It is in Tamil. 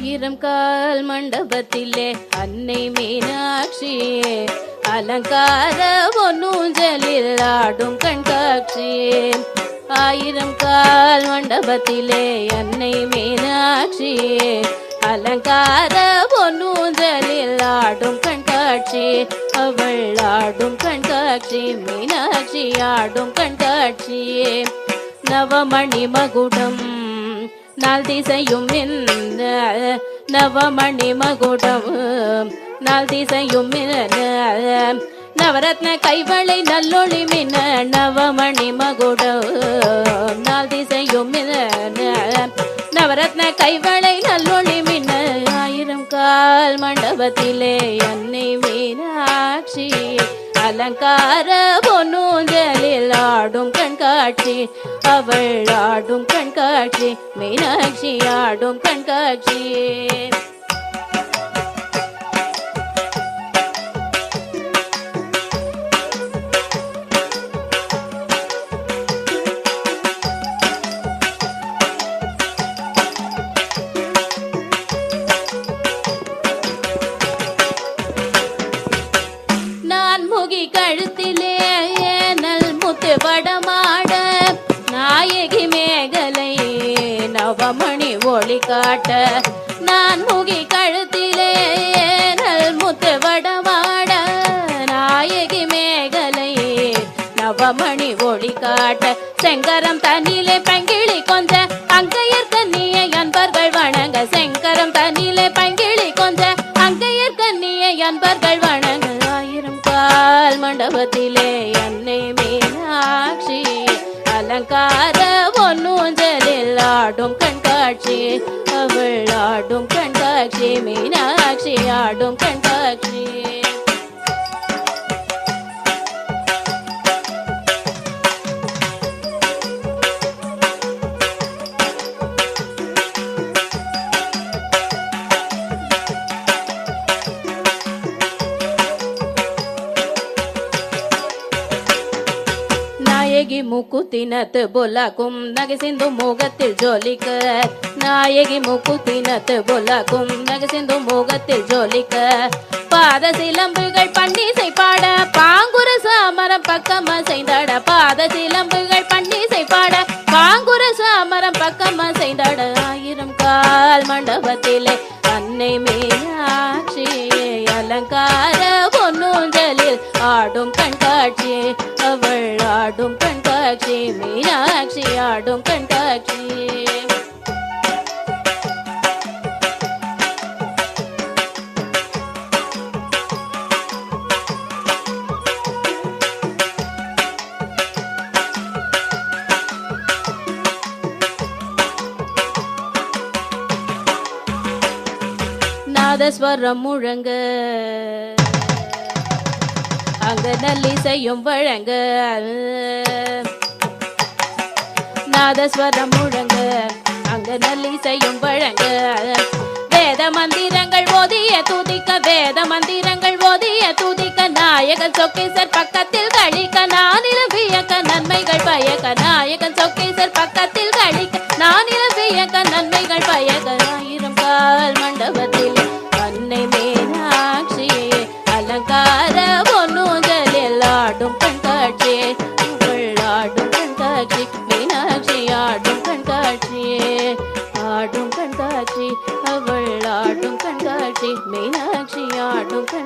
ஆயிரம் கால் மண்டபத்திலே அன்னை மீனாட்சியே அலங்கார பொன்னூஞ்சலில் ஆடும் கண்காட்சியே. ஆயிரம் கால் மண்டபத்திலே அன்னை மீனாட்சியே அலங்கார பொன்னூஞ்சலில் ஆடும் கண்காட்சி. அவள் ஆடும் கண்காட்சி மீனாட்சி ஆடும் கண்காட்சியே. நவமணி மகுடம் நாள் திசையும் நின்ற நவமணி மகுடம் நாள் திசையும் நவரத்ன கைவளை நல்லொளி மின்ன நவமணி மகுடம் நாள் திசையும் நவரத்ன கைவளை நல்லொளி மின்ன. ஆயிரம் கால் மண்டபத்திலே அன்னை மீனாட்சி அலங்கார பொன்னூஞ்சலில் ஆடும் கண்காட்சி. அவள் ஆடும் கண்காட்சி மீனாட்சி ஆடும் கண்காட்சி. கழுத்திலே நல் முத்து வடமாட நாயகி மேகலை நவமணி ஒளி காட்ட. நான் முகி கழுத்திலே நல் முத்து வடமாட நாயகி மேகலை நவமணி ஒளி காட்ட. செங்கரம் தண்ணிலே பங்கிளி கொஞ்ச அங்கையர் கண்ணியை அன்பர்கள் வணங்க. செங்கரம் தண்ணிலே பங்கிளி கொஞ்ச அங்கையர் கண்ணியை அன்பர்கள் வணங்க. ஆயிரம் கால் மண்டபத்திலே அன்னை மீனாட்சி அலங்கார பொன்னூஞ்சலில் ஆடும் கண்காட்சி. அவள் ஆடும் கண்காட்சி மீனாட்சி ஆடும் கண்காட்சி. நாயகி மூக்குத்தினத்து பொல்லாக்கும் நகை சிந்து முகத்தில் ஜோலிக்க. நாயகி மூக்குத்தினத்து பொல்லாக்கும் நகை சிந்து முகத்தில் ஜோலிக்க. பாத சிலம்புகள் பன்னிசை பாட பாங்குர சாமரம் பக்கம் செய்தாட. பாத சிலம்புகள் பன்னிசை பாட பாங்குர சாமரம் பக்கம் செய்தாட. ஆயிரம் கால் மண்டபத்திலே அன்னை மீனாட்சி அலங்கார பொன்னூஞ்சலில் ஆடும் கண்காட்சி. அவள் ஆடும் கண்காட்சி மீனாட்சி ஆடும் கண்காட்சி. நாதஸ்வரம் முழங்க அங்க நல்லிசையும் வழங்க. நாதஸ்வரம் முழங்க அங்க நல்லிசையும் வழங்க. வேத மந்திரங்கள் ஓதிய துதிக்க வேத மந்திரங்கள் ஓதிய துதிக்க. நாயகன் சொக்கேசர் பக்கத்தில் கழிக்க நானில வியக்க நன்மைகள் பயக்க. நாயகன் சொக்கேசர் பக்கத்தில் கழிக்க நானில வியக்க நன்மைகள் பயக்க. ஆயிரம் கால் மண்டபத்தில் அன்னை மீனாட்சி அலங்கார பொன்னூஞ்சலில் ஆடும் கண்காட்சி. அவள் ஆடும் கண்காட்சி மீனாட்சி ஆடும் கண்காட்சி. ஆடும் கண்காட்சி அவள் ஆடும் கண்காட்சி மீனாட்சி ஆடும் கண்காட்சி.